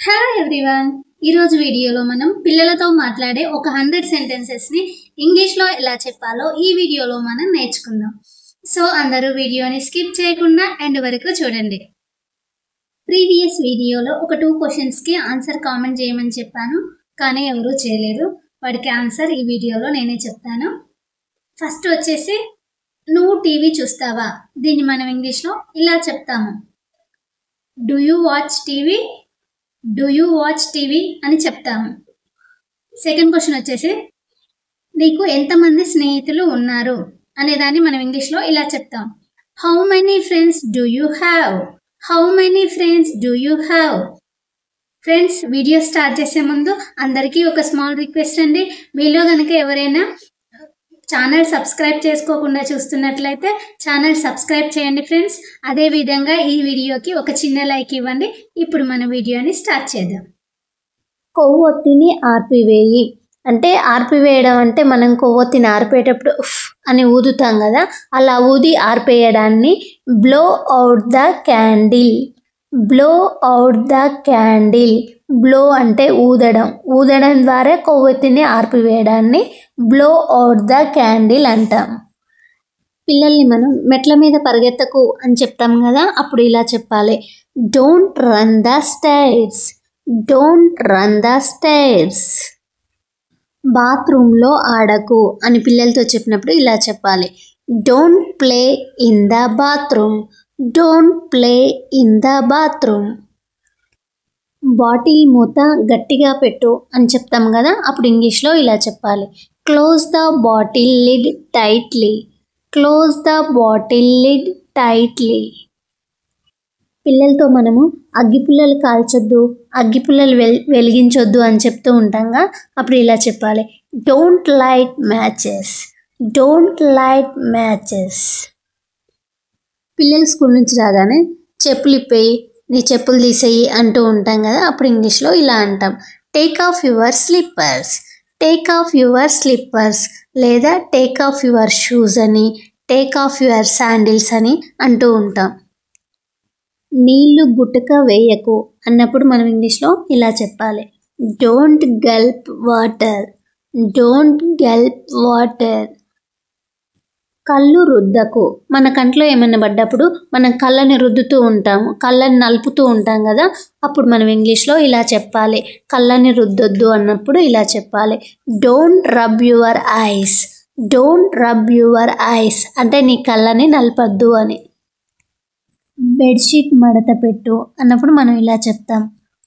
Hello everyone, ఈరోజు వీడియోలో మనం పిల్లలతో మాట్లాడే ఒక 100 సెంటెన్సెస్ని ఇంగ్లీష్లో ఎలా చెప్పాలో ఈ వీడియోలో మనం నేర్చుకుందాం. సో అందరూ వీడియోని స్కిప్ చేయకుండా ఎండ్ వరకు చూడండి. ప్రీవియస్ వీడియోలో ఒక 2 క్వశ్చన్స్కి ఆన్సర్ కామెంట్ చేయమని చెప్పాను, కానీ ఎవరూ చేయలేదు. వాడికి ఆన్సర్ ఈ వీడియోలో నేనే చెప్తాను. ఫస్ట్ వచ్చేసి, నువ్వు టీవీ చూస్తావా? దీన్ని మనం ఇంగ్లీష్లో ఇలా చెప్తాము, do you watch TV? Do you watch TV అని చెప్తాము. సెకండ్ క్వశ్చన్ వచ్చేసి, నీకు ఎంతమంది స్నేహితులు ఉన్నారు అనేదాన్ని మనం ఇంగ్లీష్లో ఇలా చెప్తాం, how many friends do you have? How many friends do you have? Friends, video start చేసే ముందు అందరికీ ఒక స్మాల్ రిక్వెస్ట్ అండి. మీలో కనుక ఎవరైనా ఛానల్ సబ్స్క్రైబ్ చేసుకోకుండా చూస్తున్నట్లయితే ఛానల్ సబ్స్క్రైబ్ చేయండి ఫ్రెండ్స్. అదేవిధంగా ఈ వీడియోకి ఒక చిన్న లైక్ ఇవ్వండి. ఇప్పుడు మన వీడియోని స్టార్ట్ చేద్దాం. కొవ్వొత్తిని ఆర్పివేయి అంటే, ఆర్పివేయడం అంటే మనం కొవ్వొత్తిని ఆర్పేటప్పుడు ఉఫ్ అని ఊదుతాం కదా, అలా ఊది ఆర్పేయడాన్ని blow out the candle. Blow out the candle. Blow అంటే ఊదడం, ఊదడం ద్వారా కొవ్వొత్తిని ఆర్పివేయడాన్ని బ్లో అవుట్ ద క్యాండిల్ అంటాం. పిల్లల్ని మనం మెట్ల మీద పరిగెత్తకు అని చెప్తాం కదా, అప్పుడు ఇలా చెప్పాలి, don't run the stairs. Don't run the stairs. బాత్రూంలో ఆడకు అని పిల్లలతో చెప్పినప్పుడు ఇలా చెప్పాలి, don't play in the bathroom. Don't play in the bathroom. Bottle మూత గట్టిగా పెట్టు అని చెప్తాం కదా, అప్పుడు ఇంగ్లీష్లో ఇలా చెప్పాలి, close the bottle lid tightly. Close the bottle lid tightly. పిల్లలతో మనము అగ్గిపుల్లలు కాల్చొద్దు, అగ్గిపుల్లలు వెలిగించొద్దు అని చెప్తూ ఉంటాంగా, అప్పుడు ఇలా చెప్పాలి, don't light matches. Don't light matches. పిల్లలు స్కూల్ నుంచి రాగానే చెప్పులు ఇప్పేయి, నీ చెప్పులు తీసేయి అంటూ ఉంటాం కదా, అప్పుడు ఇంగ్లీష్లో ఇలా అంటాం, take off your slippers. Take off your slippers లేదా టేక్ ఆఫ్ యువర్ షూస్ అని, టేక్ ఆఫ్ యువర్ శాండిల్స్ అని అంటూ ఉంటాం. నీళ్లు గుటక వేయకు అన్నప్పుడు మనం ఇంగ్లీష్లో ఇలా చెప్పాలి, don't Gulf water. Don't Gulf water. కళ్ళు రుద్దకు. మన కంట్లో ఏమైనా పడ్డప్పుడు మనం కళ్ళని రుద్దుతూ ఉంటాము, కళ్ళని నలుపుతూ ఉంటాం కదా, అప్పుడు మనం ఇంగ్లీష్లో ఇలా చెప్పాలి, కళ్ళని రుద్దొద్దు అన్నప్పుడు ఇలా చెప్పాలి, don't rub your eyes. Don't rub your eyes అంటే నీ కళ్ళని నలపొద్దు అని. బెడ్షీట్ మడత పెట్టు అన్నప్పుడు మనం ఇలా చెప్తాం,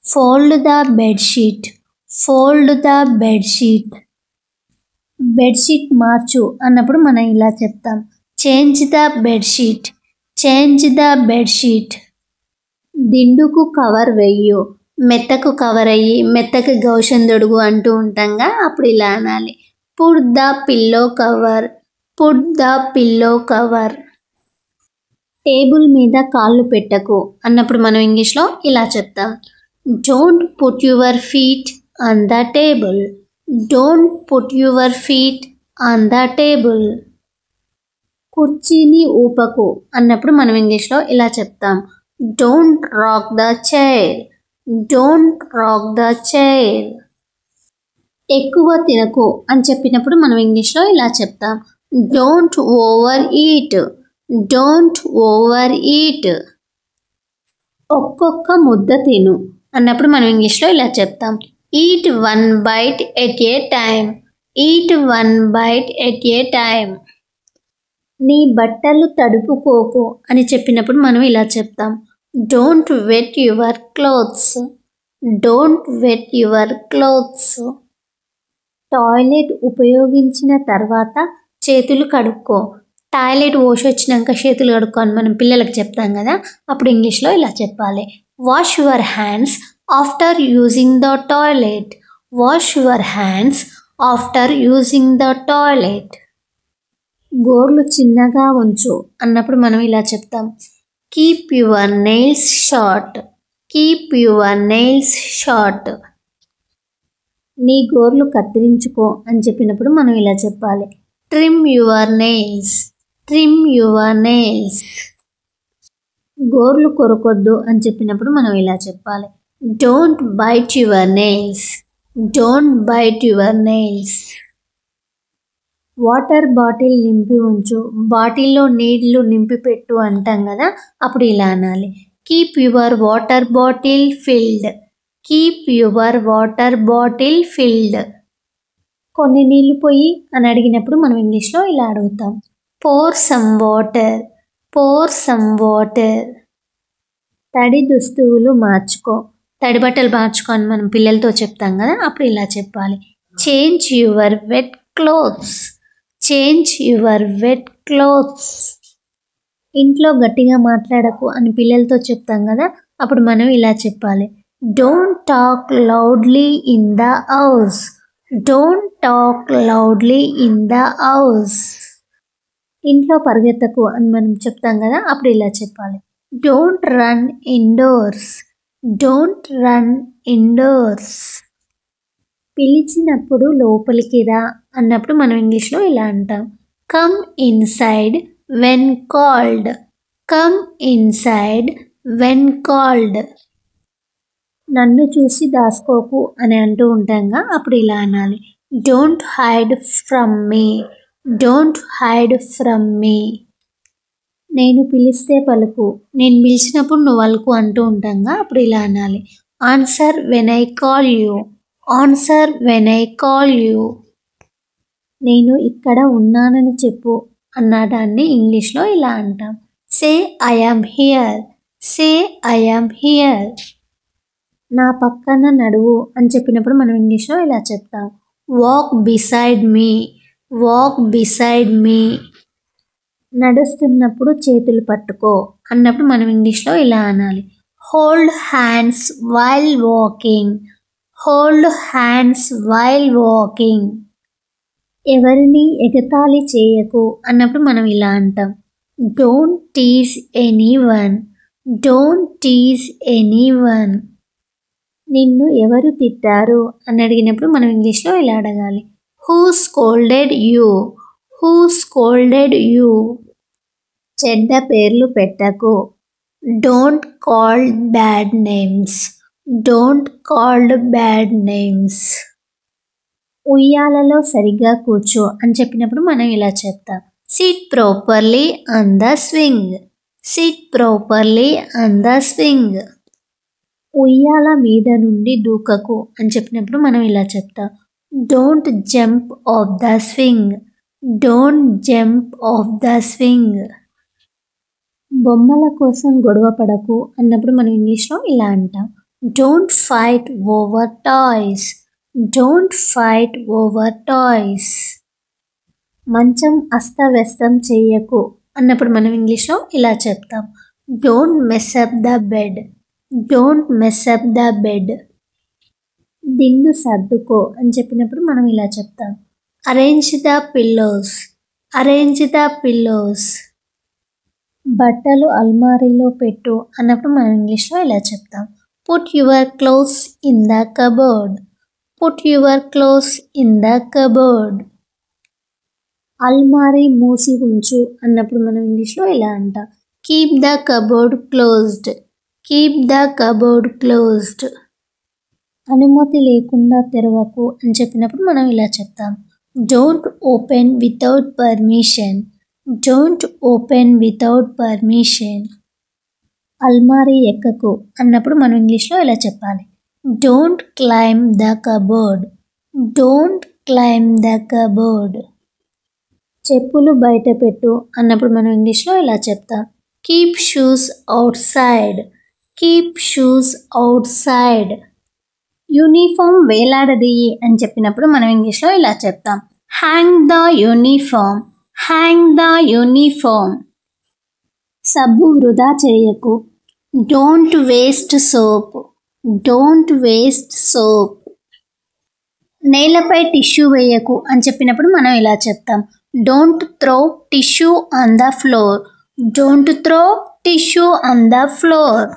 fold the bedsheet. Fold the bedsheet. Bedsheet మార్చు అన్నప్పుడు మనం ఇలా చెప్తాం, change the bedsheet. Change the bedsheet. దిండుకు కవర్ వెయ్యు, మెత్తకు కవర్ అయ్యి మెత్తకు గౌషన్ తొడుగు అంటూ ఉంటాంగా, అప్పుడు ఇలా అనాలి, put the pillow cover. Put the pillow cover. Table మీద కాళ్ళు పెట్టకు అన్నప్పుడు మనం ఇంగ్లీష్లో ఇలా చెప్తాం, don't put your feet on the table. Don't put your feet on the table. కుర్చీని ఊపకు అన్నప్పుడు మనం ఇంగ్లీష్లో ఇలా చెప్తాం, don't rock the chair. Don't rock the chair. ఎక్కువ తినకు అని చెప్పినప్పుడు మనం ఇంగ్లీష్లో ఇలా చెప్తాం, don't overeat. Don't overeat. ఒక్కొక్క ముద్ద తిను అన్నప్పుడు మనం ఇంగ్లీష్లో ఇలా చెప్తాం, eat one bite at a time. Eat one bite at a time. నీ బట్టలు తడుపుకోకు అని చెప్పినప్పుడు మనం ఇలా చెప్తాం, don't wet your clothes. Don't wet your clothes. Toilet ఉపయోగించిన తర్వాత చేతులు కడుక్కో. టాయిలెట్ వాష్ వచ్చినాక చేతులు కడుక్కో అని మనం పిల్లలకు చెప్తాం కదా, అప్పుడు ఇంగ్లీష్లో ఇలా చెప్పాలి, wash your hands after using the toilet. Wash your hands after using the toilet. గోర్లు చిన్నగా ఉంచు అన్నప్పుడు మనం ఇలా చెప్తాం, keep your nails short. Keep your nails short. నీ గోర్లు కత్తిరించుకో అని చెప్పినప్పుడు మనం ఇలా చెప్పాలి, trim your nails. Trim your nails. గోర్లు కొరకొద్దు అని చెప్పినప్పుడు మనం ఇలా చెప్పాలి, don't byte your nails. Don't byte your nails. Water bottle నింపి ఉంచు. బాటిల్లో నీళ్లు నింపి పెట్టు అంటాం కదా, అప్పుడు ఇలా అనాలి. Keep your water bottle filled. Keep your water bottle filled. కొన్ని నీళ్లు పోయి అని అడిగినప్పుడు మనం ఇంగ్లీష్లో ఇలా అడుగుతాం. Pour some water. Pour some water. తడి దుస్తువులు మార్చుకో. తడి బట్టలు మార్చుకో అని మనం పిల్లలతో చెప్తాం కదా, అప్పుడు ఇలా చెప్పాలి. Change your wet clothes. Change your wet clothes. ఇంట్లో గట్టిగా మాట్లాడకు అని పిల్లలతో చెప్తాం కదా, అప్పుడు మనం ఇలా చెప్పాలి. Don't talk loudly in the house. Don't talk loudly in the house. ఇంట్లో పరిగెత్తకు అని మనం చెప్తాం కదా, అప్పుడు ఇలా చెప్పాలి. Don't run indoors. Don't run indoors. పిలిచినప్పుడు లోపలికి రా అన్నప్పుడు మనం ఇంగ్లీష్లో ఇలా అంటాం. Come inside when called. Come inside when called. నన్ను చూసి దాసుకోకు అని అంటూ ఉంటాంగా, అప్పుడు ఇలా అనాలి. Don't hide from me. Don't hide from మీ. నేను పిలిస్తే పలుకు. నేను పిలిచినప్పుడు నువ్వు పలుకు అంటూ ఉంటాంగా, అప్పుడు ఇలా అనాలి. Answer when I call you. Answer when I call you. నేను ఇక్కడ ఉన్నానని చెప్పు అన్నదాన్ని ఇంగ్లీష్లో ఇలా అంటాం. Say I am here. Say I am here. నా పక్కన నడువు అని చెప్పినప్పుడు మనం ఇంగ్లీష్లో ఇలా చెప్తాం. Walk beside me. Walk beside me. నడుస్తున్నప్పుడు చేతులు పట్టుకో అన్నప్పుడు మనం ఇంగ్లీష్లో ఇలా అనాలి. Hold hands while walking. Hold hands while walking. ఎవరిని ఎగతాళి చేయకు అన్నప్పుడు మనం ఇలా అంటాం. Don't tease anyone. Don't tease anyone. నిన్ను ఎవరు తిట్టారు అని అడిగినప్పుడు మనం ఇంగ్లీష్లో ఇలా అడగాలి. Who scolded you. Who scolded you. చెడ్డ పేర్లు పెట్టకు. Don't called bad names. Don't called bad names. ఉయ్యాలలో సరిగ్గా కూర్చో అని చెప్పినప్పుడు మనం ఇలా చెప్తాం. Sit properly on the swing. Sit properly on the swing. ఉయ్యాల మీద నుండి దూకకు అని చెప్పినప్పుడు మనం ఇలా చెప్తాం. Don't jump off the swing. Don't jump off the swing. బొమ్మల కోసం గొడవ పడకు అన్నప్పుడు మనం ఇంగ్లీష్లో ఇలా అంటాం. Don't fight over toys. Don't fight over toys. మంచం అస్తవ్యస్తం చెయ్యకు అన్నప్పుడు మనం ఇంగ్లీష్లో ఇలా చెప్తాం. Don't mess up the bed. Don't mess up the bed. దిండు సర్దుకో అని చెప్పినప్పుడు మనం ఇలా చెప్తాం. Arrange the pillows. Arrange the pillows. బట్టలు అల్మారీలో పెట్టు అన్నప్పుడు మనం ఇంగ్లీష్లో ఇలా చెప్తాం. Put your clothes in the cupboard. Put your clothes in the cupboard. అల్మారీ మూసి ఉంచు అన్నప్పుడు మనం ఇంగ్లీష్లో ఇలా అంటాం. Keep the cupboard closed. Keep the cupboard closed. అనుమతి లేకుండా తెరవకు అని చెప్పినప్పుడు మనం ఇలా చెప్తాం. Don't open without permission. Don't open without permission. అల్మారీ ఎక్కకు అన్నప్పుడు మనం ఇంగ్లీష్లో ఇలా చెప్పాలి. Don't climb the cupboard. Don't climb the cupboard. చెప్పులు బయట పెట్టు అన్నప్పుడు మనం ఇంగ్లీష్లో ఇలా చెప్తాం. Keep shoes outside. Keep shoes outside. Uniform వేలాడదీయి అని చెప్పినప్పుడు మనం ఇంగ్లీష్లో ఇలా చెప్తాం. Hang the uniform. Hang the uniform. సబ్బు వృధా చేయకు. Don't waste soap. Don't waste soap. నేలపై టిష్యూ వేయకు అని చెప్పినప్పుడు మనం ఇలా చెప్తాం. Don't throw tissue on the floor. Don't throw tissue on the floor.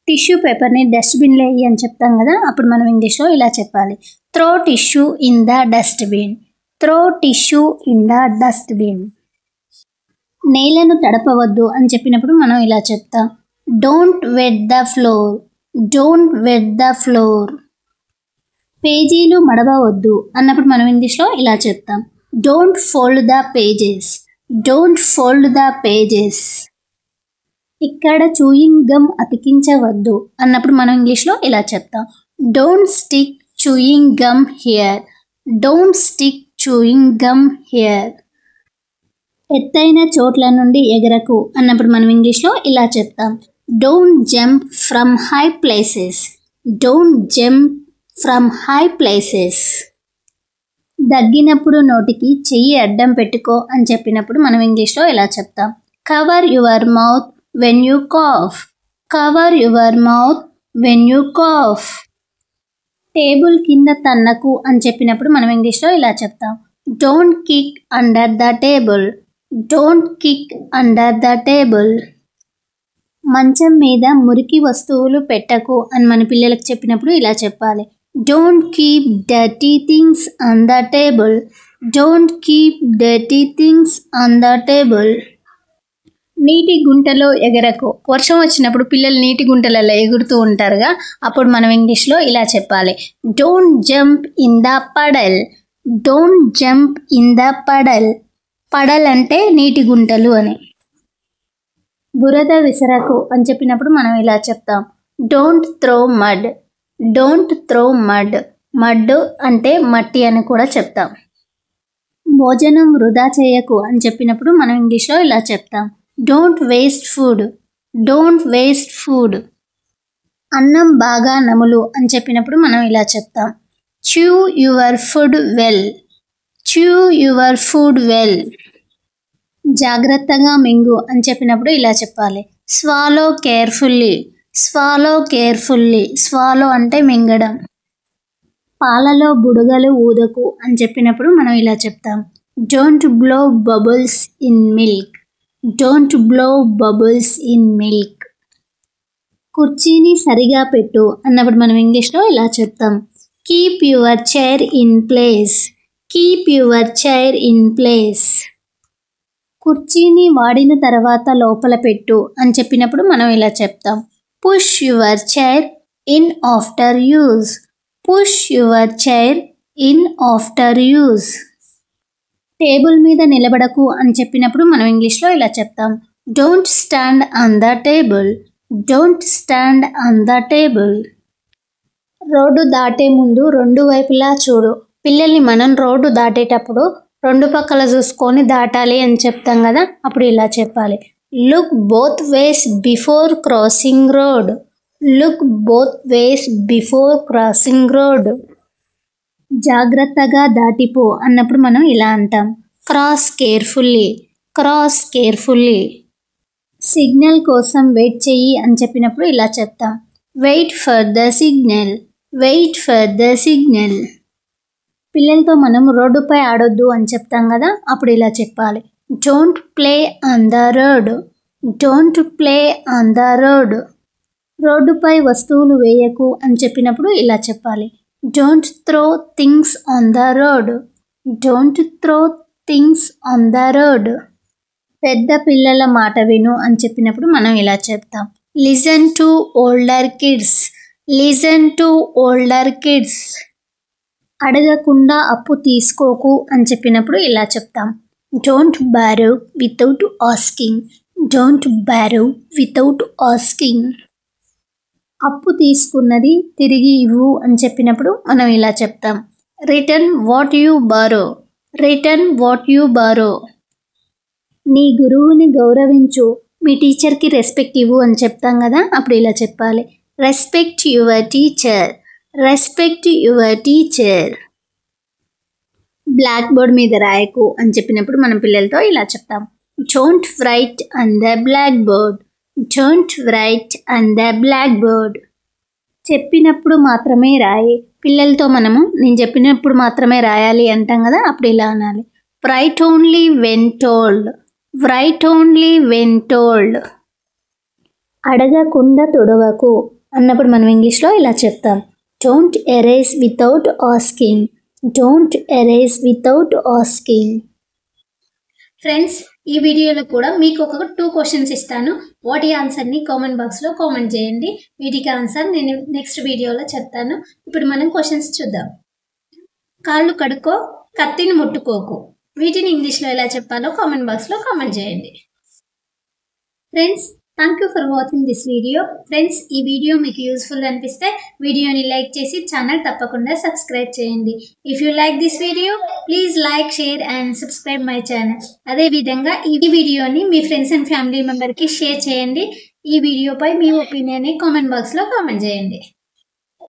Tissue పేపర్ని డస్ట్బిన్లో వేయి అని చెప్తాం కదా, అప్పుడు మనం ఇంగ్లీష్లో ఇలా చెప్పాలి. Throw tissue in the dustbin. Throw tissue in the dustbin. నేలను తడపవద్దు అని చెప్పినప్పుడు మనం ఇలా చెప్తాం. Don't wet the floor. Don't wet the floor. పేజీలు మడవవద్దు అన్నప్పుడు మనం ఇంగ్లీష్లో ఇలా చెప్తాం, don't fold the pages. Don't fold the pages. ఇక్కడ చూయింగ్ గమ్ అతికించవద్దు అన్నప్పుడు మనం ఇంగ్లీష్లో ఇలా చెప్తాం, don't stick chewing gum here. Don't stick chewing gum here. ఎత్తైన చోట్ల నుండి ఎగరకు అన్నప్పుడు మనం ఇంగ్లీష్లో ఇలా చెప్తాం, don't jump from high places. Don't jump from high places. దగ్గినప్పుడు నోటికి చెయ్యి అడ్డం పెట్టుకో అని చెప్పినప్పుడు మనం ఇంగ్లీష్లో ఇలా చెప్తాం, cover your mouth when you cough. Cover your mouth when you cough. Table కింద తన్నకు అని చెప్పినప్పుడు మనం ఇంగ్లీష్లో ఇలా చెప్తాం, don't kick under the table. Don't kick under the table. మంచం మీద మురికి వస్తువులు పెట్టకు అని మన పిల్లలకు చెప్పినప్పుడు ఇలా చెప్పాలి, don't keep dirty things on the table. Don't keep dirty things on the table. నీటి గుంటలో ఎగరకు. వర్షం వచ్చినప్పుడు పిల్లలు నీటి గుంటలలో ఎగురుతూ ఉంటారుగా, అప్పుడు మనం ఇంగ్లీష్లో ఇలా చెప్పాలి, don't jump in the puddle. Don't jump in the puddle. Puddle అంటే నీటి గుంటలు అని. బురద విసరకు అని చెప్పినప్పుడు మనం ఇలా చెప్తాం, don't throw mud. Don't throw mud. Mud అంటే మట్టి అని కూడా చెప్తాం. భోజనం వృధా చేయకు అని చెప్పినప్పుడు మనం ఇంగ్లీష్లో ఇలా చెప్తాం, don't waste food. Don't waste food. అన్నం బాగా నములు అని చెప్పినప్పుడు మనం ఇలా చెప్తాం, chew your food well. Chew your food well. జాగ్రత్తగా మింగు అని చెప్పినప్పుడు ఇలా చెప్పాలి, swallow carefully. Swallow carefully. Swallow అంటే మింగడం. పాలలో బుడగలు ఊదకు అని చెప్పినప్పుడు మనం ఇలా చెప్తాం, don't blow bubbles in milk. Don't blow bubbles in milk. కుర్చీని సరిగా పెట్టు అన్నప్పుడు మనం ఇంగ్లీష్లో ఇలా చెప్తాం, keep your chair in place. Keep your chair in place. కుర్చీని వాడిన తర్వాత లోపల పెట్టు అని చెప్పినప్పుడు మనం ఇలా చెప్తాం, push your chair in after use. Push your chair in after use. Table మీద నిలబడకు అని చెప్పినప్పుడు మనం ఇంగ్లీష్లో ఇలా చెప్తాం, don't stand on the table. Don't stand on the table. Road దాటే ముందు రెండు వైపులా చూడు. పిల్లల్ని మనం రోడ్డు దాటేటప్పుడు రెండు పక్కల చూసుకొని దాటాలి అని చెప్తాం కదా, అప్పుడు ఇలా చెప్పాలి, look both ways before crossing road. Look both ways before crossing road. జాగ్రత్తగా దాటిపో అన్నప్పుడు మనం ఇలా అంటాం, cross carefully. Cross carefully. Signal కోసం వెయిట్ చెయ్యి అని చెప్పినప్పుడు ఇలా చెప్తాం, wait for the signal. Wait for the signal. పిల్లలతో మనం రోడ్డుపై ఆడొద్దు అని చెప్తాం కదా, అప్పుడు ఇలా చెప్పాలి, don't play on the road. Don't play on the road. రోడ్డుపై వస్తువులు వేయకు అని చెప్పినప్పుడు ఇలా చెప్పాలి, don't throw things on the road. Don't throw things on the road. పెద్ద పిల్లల మాట విను అని చెప్పినప్పుడు మనం ఇలా చెప్తాం, listen to older kids. Listen to older kids. అడగకుండా అప్పు తీసుకోకు అని చెప్పినప్పుడు ఇలా చెప్తాం, don't borrow without asking. Don't borrow without asking. అప్పు తీసుకున్నది తిరిగి ఇవ్వు అని చెప్పినప్పుడు మనం ఇలా చెప్తాం, return what you borrow. Return what you borrow. నీ గురువుని గౌరవించు, మీ టీచర్కి రెస్పెక్ట్ ఇవ్వు అని చెప్తాం కదా, అప్పుడు ఇలా చెప్పాలి, respect your teacher. Respect your teacher. Blackboard మీద రాయకు అని చెప్పినప్పుడు మనం పిల్లలతో ఇలా చెప్తాం, don't write on the blackboard. Don't write on the blackboard. చెప్పినప్పుడు మాత్రమే రాయి. పిల్లలతో మనము నేను చెప్పినప్పుడు మాత్రమే రాయాలి అంటాం కదా, అప్పుడు ఇలా అనాలి, right only when told. Right only when told. అడగకుండా తొడవకు అన్నప్పుడు మనం ఇంగ్లీష్లో ఇలా చెప్తాం, don't erase without asking. Don't erase without asking. Friends, ఈ వీడియోలో కూడా మీకు ఒక 2 క్వశ్చన్స్ ఇస్తాను. వాటి ఆన్సర్ని కామెంట్ బాక్స్లో కామెంట్ చేయండి. వీటికి ఆన్సర్ నేను నెక్స్ట్ వీడియోలో చెప్తాను. ఇప్పుడు మనం క్వశ్చన్స్ చూద్దాం. కాళ్ళు కడుక్కో, కత్తిని ముట్టుకోకు. వీటిని ఇంగ్లీష్లో ఎలా చెప్పాలో కామెంట్ బాక్స్లో కామెంట్ చేయండి. Friends, thank you for watching this video. Friends, ఈ వీడియో మీకు యూస్ఫుల్ అనిపిస్తే వీడియోని లైక్ చేసి ఛానల్ తప్పకుండా సబ్స్క్రైబ్ చేయండి. If you like this video please like, share and subscribe my channel. అదేవిధంగా ఈ వీడియోని మీ ఫ్రెండ్స్ అండ్ ఫ్యామిలీ మెంబర్కి షేర్ చేయండి. ఈ వీడియోపై మీ ఒపీనియన్ని కామెంట్ బాక్స్లో కామెంట్ చేయండి.